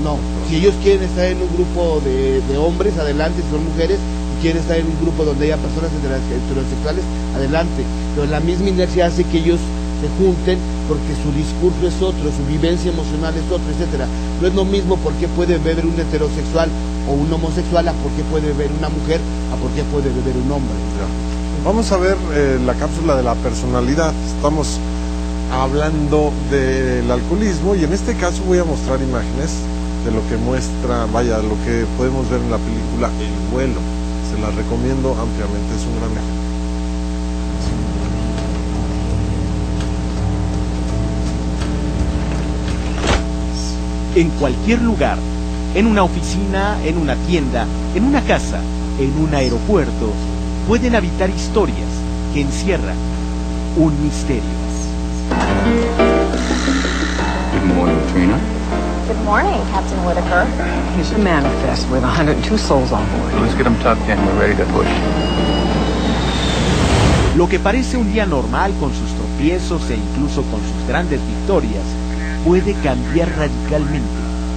No, si ellos quieren estar en un grupo de hombres, adelante, si son mujeres, y quieren estar en un grupo donde haya personas heterosexuales, adelante. Pero la misma inercia hace que ellos se junten porque su discurso es otro, su vivencia emocional es otro, etcétera. No es lo mismo por qué puede beber un heterosexual o un homosexual a por qué puede beber una mujer, a por qué puede beber un hombre. Ya. Vamos a ver la cápsula de la personalidad. Estamos hablando del alcoholismo y en este caso voy a mostrar imágenes de lo que muestra, vaya, lo que podemos ver en la película El vuelo. Se la recomiendo ampliamente, es un gran ejemplo. En cualquier lugar, en una oficina, en una tienda, en una casa, en un aeropuerto, pueden habitar historias que encierran un misterio. Good morning, Trina. Good morning, Captain Whitaker. Here's a manifest with 102 souls on board. Let's get them tucked in. We're ready to push. Lo que parece un día normal con sus tropiezos e incluso con sus grandes victorias, puede cambiar radicalmente.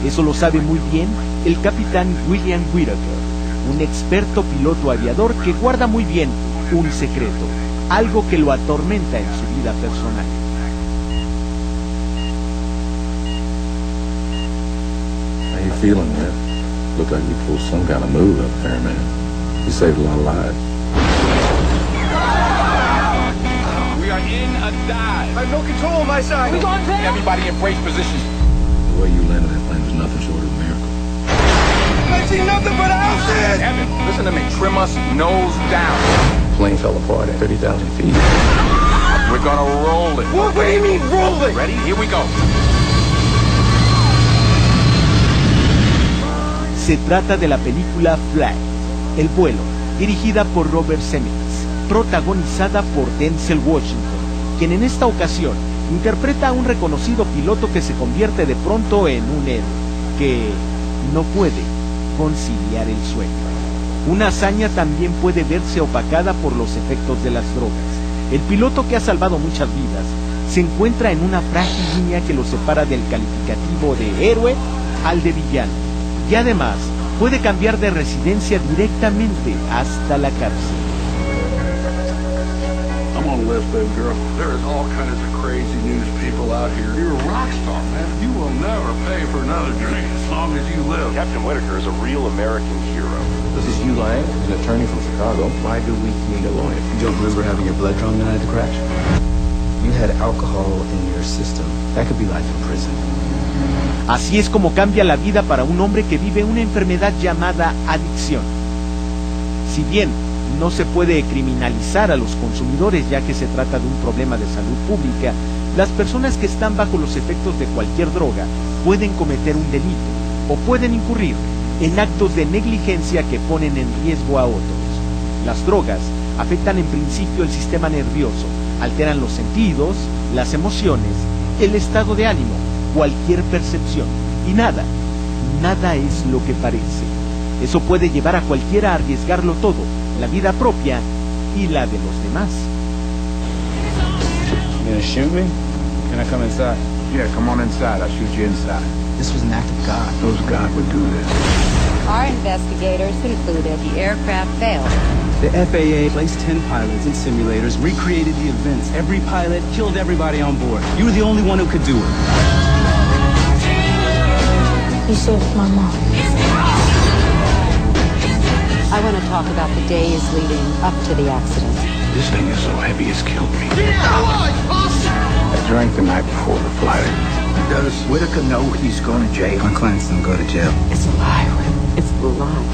Eso lo sabe muy bien el capitán William Whitaker, un experto piloto aviador que guarda muy bien un secreto, algo que lo atormenta en su vida personal. How you feeling, man? Look like you pulled some kind of move up there, man. You saved a lot of lives. We are in a dive. I have no control on my side. We going down? Everybody in brace positions. The way you landed that plane was nothing short of a miracle. I see nothing but houses. Evan, listen to me. Trim us nose down. Plane fell apart at 30,000 feet. We're gonna roll it. What do you mean roll it? Ready? Here we go. Se trata de la película Flight, El vuelo, dirigida por Robert Zemeckis, protagonizada por Denzel Washington, quien en esta ocasión interpreta a un reconocido piloto que se convierte de pronto en un héroe, que no puede conciliar el sueño. Una hazaña también puede verse opacada por los efectos de las drogas. El piloto, que ha salvado muchas vidas, se encuentra en una frágil línea que lo separa del calificativo de héroe al de villano, y además puede cambiar de residencia directamente hasta la cárcel. I'm on the list, baby girl. There is all kinds of crazy news people out here. You're a rock star, man. You will never pay for another drink as long as you live. Captain Whitaker is a real American hero. This is Hugh Lang, an attorney from Chicago. Why do we need a lawyer? You don't remember having your blood drawn down at the crash? You had alcohol in your system. That could be life in prison. Así es como cambia la vida para un hombre que vive una enfermedad llamada adicción. Si bien no se puede criminalizar a los consumidores, ya que se trata de un problema de salud pública, las personas que están bajo los efectos de cualquier droga pueden cometer un delito o pueden incurrir en actos de negligencia que ponen en riesgo a otros. Las drogas afectan en principio el sistema nervioso, alteran los sentidos, las emociones, el estado de ánimo, cualquier percepción, y nada es lo que parece. Eso puede llevar a cualquiera a arriesgarlo todo, la vida propia y la de los demás. You gonna shoot me? Can I come inside? Yeah, come on inside. I'll shoot you inside. This was an act of God. Those God would do this. Our investigators concluded the aircraft failed. The FAA placed 10 pilots in simulators, recreated the events. Every pilot killed everybody on board. You were the only one who could do it. You saved my mom. I want to talk about the days leading up to the accident. This thing is so heavy it's killed me. I drank the night before the flight. Does Whitaker know he's going to jail? My clients don't go to jail. It's alive. It's alive.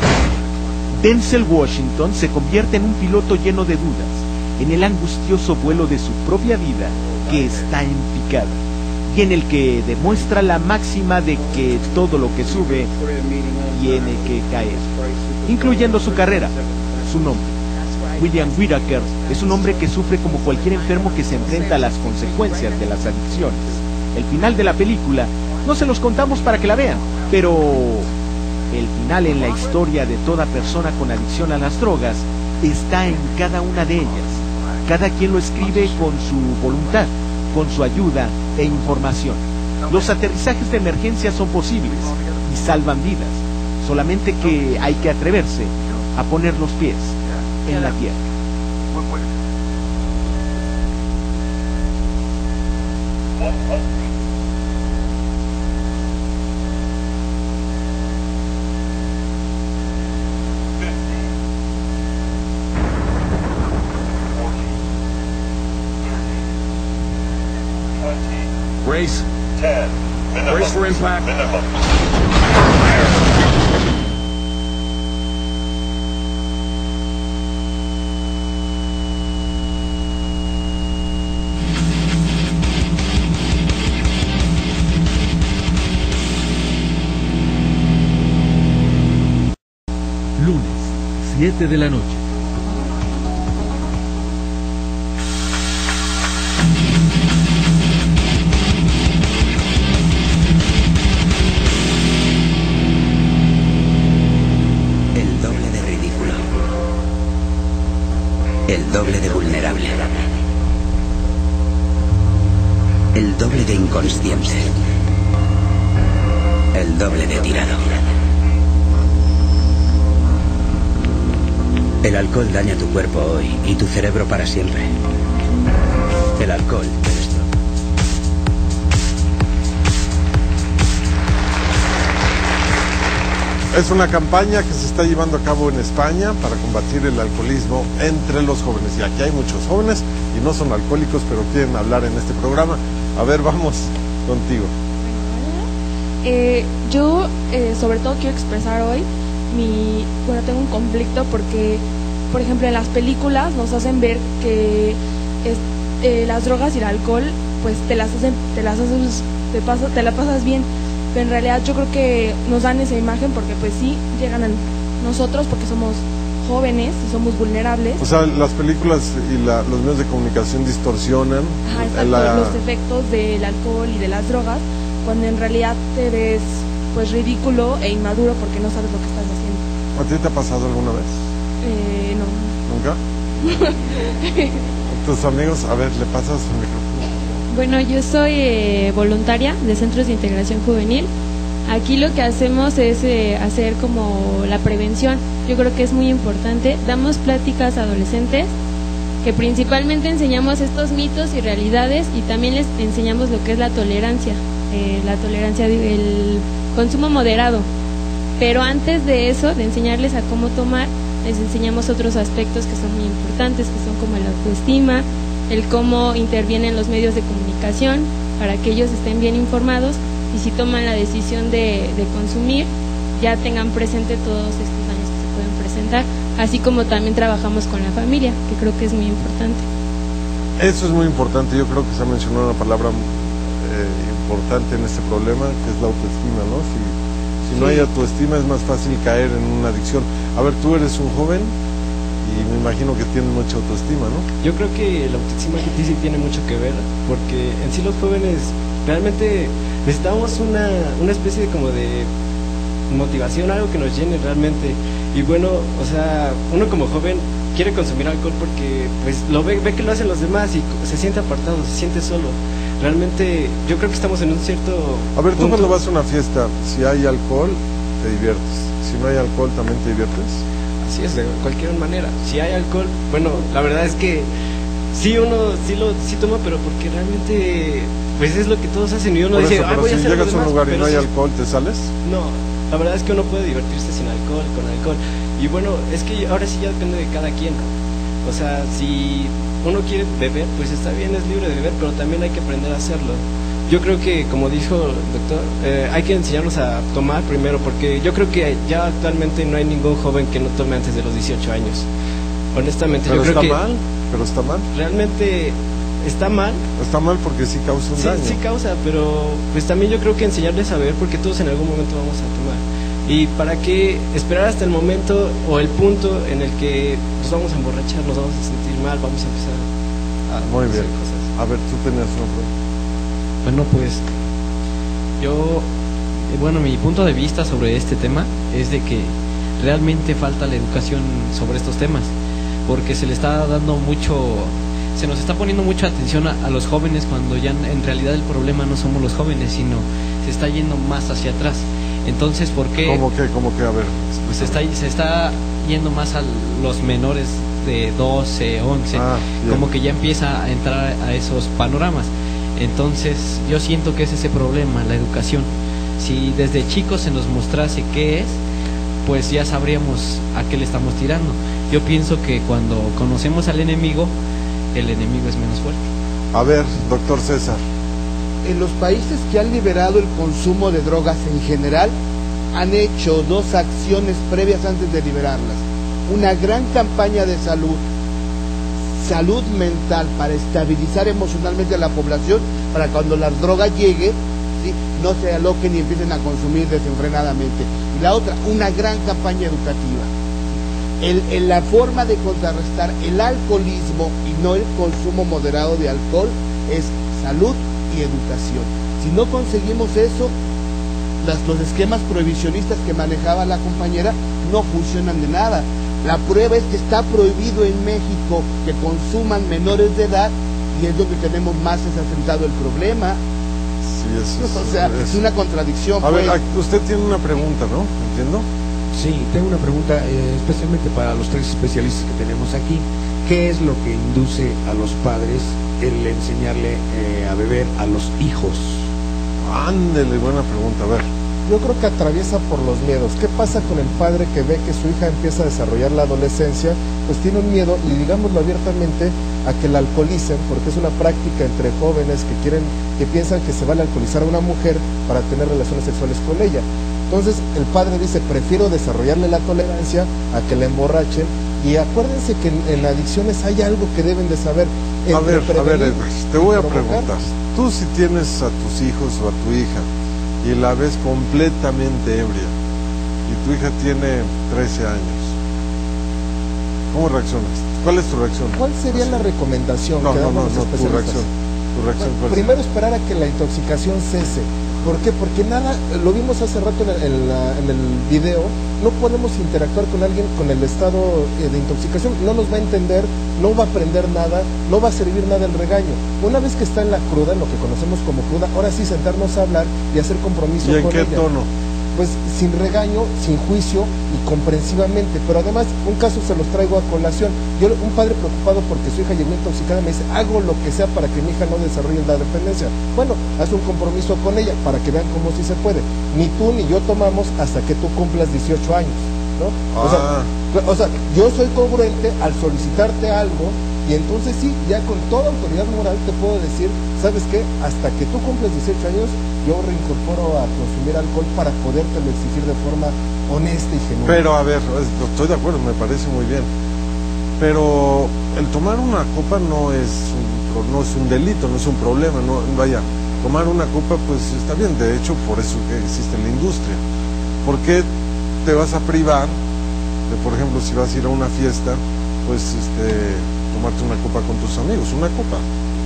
Denzel Washington se convierte en un piloto lleno de dudas, en el angustioso vuelo de su propia vida que está en picada. y en el que demuestra la máxima de que todo lo que sube tiene que caer, incluyendo su carrera, su nombre. William Whitaker es un hombre que sufre como cualquier enfermo que se enfrenta a las consecuencias de las adicciones. El final de la película no se los contamos para que la vean, pero el final en la historia de toda persona con adicción a las drogas está en cada una de ellas. Cada quien lo escribe con su voluntad, con su ayuda e información. Los aterrizajes de emergencia son posibles y salvan vidas, solamente que hay que atreverse a poner los pies en la tierra. Brace. 10. Brace for impact. Lunes, 7 de la noche. El doble de ridículo. El doble de vulnerable. El doble de inconsciente. El doble de tirado. El alcohol daña tu cuerpo hoy y tu cerebro para siempre. El alcohol te destroza. Es una campaña que se está llevando a cabo en España para combatir el alcoholismo entre los jóvenes. Y aquí hay muchos jóvenes y no son alcohólicos, pero quieren hablar en este programa. A ver, vamos contigo. Yo sobre todo quiero expresar hoy tengo un conflicto porque, por ejemplo, en las películas nos hacen ver que las drogas y el alcohol pues te la pasas bien, pero en realidad yo creo que nos dan esa imagen porque pues sí llegan a nosotros porque somos jóvenes y somos vulnerables. O sea, las películas y los medios de comunicación distorsionan los efectos del alcohol y de las drogas, cuando en realidad te ves pues ridículo e inmaduro porque no sabes lo que estás haciendo. ¿A ti te ha pasado alguna vez? No. ¿Nunca? Tus amigos, a ver, le pasas el micrófono. Bueno, yo soy voluntaria de Centros de Integración Juvenil. Aquí lo que hacemos es hacer como la prevención. Yo creo que es muy importante. Damos pláticas a adolescentes que principalmente enseñamos estos mitos y realidades, y también les enseñamos lo que es la tolerancia del consumo moderado. Pero antes de eso, de enseñarles a cómo tomar, les enseñamos otros aspectos que son muy importantes, que son como la autoestima, el cómo intervienen los medios de comunicación para que ellos estén bien informados y si toman la decisión de consumir, ya tengan presente todos estos daños que se pueden presentar, así como también trabajamos con la familia, que creo que es muy importante. Eso es muy importante. Yo creo que se ha mencionado una palabra importante en este problema, que es la autoestima, ¿no? Si no hay autoestima es más fácil caer en una adicción. A ver, tú eres un joven y me imagino que tienes mucha autoestima, ¿no? Yo creo que la autoestima sí tiene mucho que ver, porque en sí los jóvenes realmente necesitamos una especie de como de motivación, algo que nos llene realmente. Y bueno, o sea, uno como joven quiere consumir alcohol porque pues ve que lo hacen los demás y se siente apartado, se siente solo. Realmente yo creo que estamos en un cierto A ver, tú punto. cuando vas a una fiesta, si hay alcohol, te diviertes. Si no hay alcohol, ¿también te diviertes? Así es, de cualquier manera. Si hay alcohol, bueno, la verdad es que sí, uno sí toma, pero porque realmente pues es lo que todos hacen y uno Por dice, eso, pero voy a si hacer llegas algo a un demás, lugar y pero no hay sí, alcohol, ¿te sales? No, la verdad es que uno puede divertirse sin alcohol, con alcohol. Y bueno, es que ahora sí ya depende de cada quien. O sea, si uno quiere beber, pues está bien, es libre de beber, pero también hay que aprender a hacerlo. Yo creo que, como dijo el doctor, hay que enseñarnos a tomar primero, porque yo creo que ya actualmente no hay ningún joven que no tome antes de los 18 años. Honestamente, Pero yo creo está que... mal, pero está mal. Realmente está mal. Está mal porque sí causa un daño. Sí causa, pero pues también yo creo que enseñarles a ver, porque todos en algún momento vamos a tomar. ¿Y para qué esperar hasta el momento o el punto en el que nos vamos a emborrachar, nos vamos a sentir mal, vamos a empezar a Muy bien. hacer cosas? A ver, tú tenías una pregunta. Bueno, pues yo, bueno, mi punto de vista sobre este tema es de que realmente falta la educación sobre estos temas, porque se le está dando mucho, se nos está poniendo mucha atención a los jóvenes cuando ya en realidad el problema no somos los jóvenes, sino se está yendo más hacia atrás. Entonces, ¿por qué? ¿Cómo que? A ver. Pues se está yendo más a los menores de 12, 11, como que ya empieza a entrar a esos panoramas. Entonces, yo siento que es ese problema, la educación. Si desde chicos se nos mostrase qué es, pues ya sabríamos a qué le estamos tirando. Yo pienso que cuando conocemos al enemigo, el enemigo es menos fuerte. A ver, doctor César. En los países que han liberado el consumo de drogas en general, han hecho dos acciones previas antes de liberarlas. Una gran campaña de salud mental para estabilizar emocionalmente a la población, para cuando las drogas lleguen, ¿sí?, no se aloquen y empiecen a consumir desenfrenadamente. Y la otra, una gran campaña educativa. La forma de contrarrestar el alcoholismo y no el consumo moderado de alcohol es salud y educación. Si no conseguimos eso, los esquemas prohibicionistas que manejaba la compañera no funcionan de nada. La prueba es que está prohibido en México que consuman menores de edad, y es donde tenemos más asentado el problema. Sí, o sea, es una contradicción. A ver, usted tiene una pregunta, ¿no? ¿Entiendo? Sí, tengo una pregunta especialmente para los tres especialistas que tenemos aquí. ¿Qué es lo que induce a los padres el enseñarle a beber a los hijos? Ándele, buena pregunta, a ver. Yo creo que atraviesa por los miedos. ¿Qué pasa con el padre que ve que su hija empieza a desarrollar la adolescencia? Pues tiene un miedo, y digámoslo abiertamente, a que la alcoholicen, porque es una práctica entre jóvenes que piensan que se vale alcoholizar a una mujer para tener relaciones sexuales con ella. Entonces el padre dice, prefiero desarrollarle la tolerancia a que la emborrachen. Y acuérdense que en adicciones hay algo que deben de saber. A ver, te voy a preguntar. Tú, si tienes a tus hijos o a tu hija y la ves completamente ebria y tu hija tiene 13 años, ¿cómo reaccionas? ¿Cuál es tu reacción? ¿Cuál sería la recomendación? No, tu reacción. Primero, esperar a que la intoxicación cese. ¿Por qué? Porque nada, lo vimos hace rato en el video, no podemos interactuar con alguien con el estado de intoxicación, no nos va a entender, no va a aprender nada, no va a servir nada el regaño. Una vez que está en la cruda, en lo que conocemos como cruda, ahora sí sentarnos a hablar y hacer compromiso con ella. ¿Y en qué tono? Pues sin regaño, sin juicio y comprensivamente. Pero además, un caso se los traigo a colación. Un padre preocupado porque su hija llegó intoxicada me dice, hago lo que sea para que mi hija no desarrolle la dependencia. Bueno, haz un compromiso con ella para que vean cómo sí se puede. Ni tú ni yo tomamos hasta que tú cumplas 18 años, ¿no? O sea, yo soy congruente al solicitarte algo. Y entonces sí, ya con toda autoridad moral te puedo decir, ¿sabes qué? Hasta que tú cumples 18 años, yo reincorporo a consumir alcohol para podértelo exigir de forma honesta y genuina. Pero a ver, estoy de acuerdo, me parece muy bien. Pero el tomar una copa no es un delito, no es un problema, no, vaya, tomar una copa pues está bien, de hecho por eso que existe la industria. ¿Por qué te vas a privar de, por ejemplo, si vas a ir a una fiesta, pues tomarte una copa con tus amigos, una copa?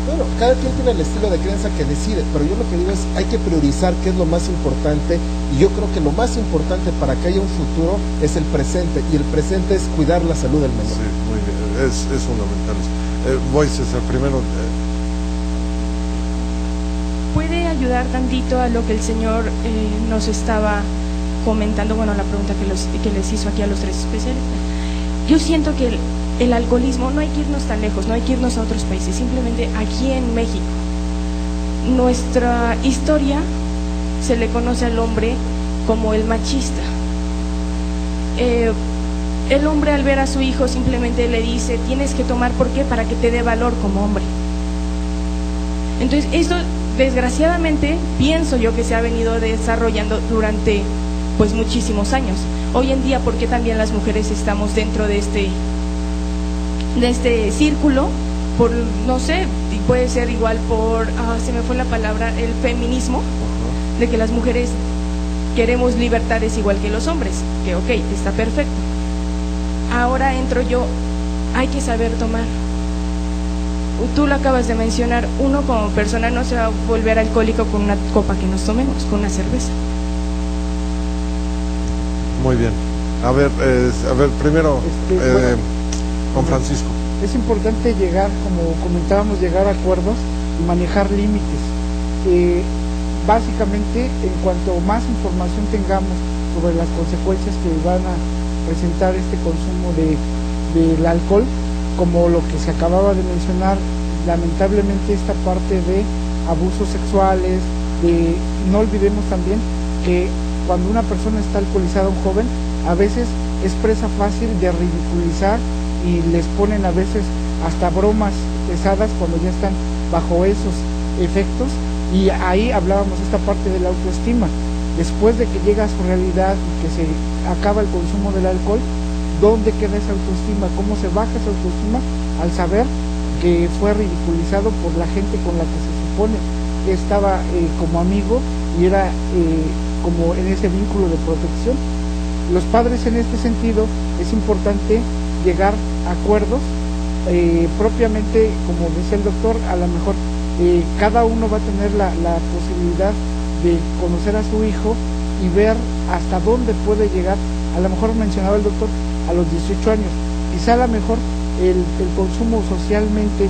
Bueno, cada quien tiene el estilo de crianza que decide, pero yo lo que digo es, hay que priorizar qué es lo más importante, y yo creo que lo más importante para que haya un futuro es el presente, y el presente es cuidar la salud del menor. Sí, muy bien, es fundamental. Voy, César, primero. ¿Puede ayudar tantito a lo que el señor nos estaba comentando, bueno, la pregunta que les hizo aquí a los tres especialistas? Yo siento que el alcoholismo, no hay que irnos tan lejos, no hay que irnos a otros países, simplemente aquí en México. Nuestra historia se le conoce al hombre como el machista. El hombre, al ver a su hijo, simplemente le dice, tienes que tomar, ¿por qué? Para que te dé valor como hombre. Entonces, esto desgraciadamente pienso yo que se ha venido desarrollando durante pues muchísimos años. Hoy en día, ¿por qué también las mujeres estamos dentro de este círculo? por, no sé, y puede ser igual por, se me fue la palabra, el feminismo, de que las mujeres queremos libertades igual que los hombres, que ok, está perfecto. Ahora entro yo, hay que saber tomar. Tú lo acabas de mencionar, uno como persona no se va a volver alcohólico con una copa que nos tomemos, con una cerveza. Muy bien. A ver, primero, Juan Francisco. Es importante llegar, como comentábamos, llegar a acuerdos y manejar límites. Básicamente, en cuanto más información tengamos sobre las consecuencias que van a presentar este consumo del alcohol, como lo que se acababa de mencionar, lamentablemente esta parte de abusos sexuales, no olvidemos también que cuando una persona está alcoholizada, un joven, a veces es presa fácil de ridiculizar y les ponen a veces hasta bromas pesadas cuando ya están bajo esos efectos, y ahí hablábamos esta parte de la autoestima. Después de que llega a su realidad y que se acaba el consumo del alcohol, ¿dónde queda esa autoestima? ¿Cómo se baja esa autoestima? Al saber que fue ridiculizado por la gente con la que se supone que estaba como amigo y era como en ese vínculo de protección. Los padres, en este sentido, es importante llegar a acuerdos, propiamente, como decía el doctor, a lo mejor cada uno va a tener la posibilidad de conocer a su hijo y ver hasta dónde puede llegar. A lo mejor mencionaba el doctor a los 18 años, quizá a lo mejor el consumo socialmente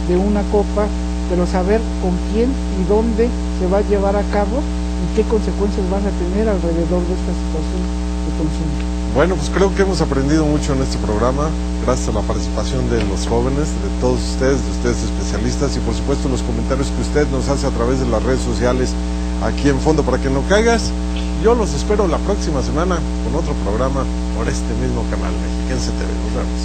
de una copa, pero saber con quién y dónde se va a llevar a cabo y qué consecuencias van a tener alrededor de esta situación de consumo. Bueno, pues creo que hemos aprendido mucho en este programa, gracias a la participación de los jóvenes, de todos ustedes, de ustedes especialistas, y por supuesto los comentarios que usted nos hace a través de las redes sociales aquí en Fondo para que no caigas. Yo los espero la próxima semana con otro programa por este mismo canal, Mexiquense TV. Nos vemos.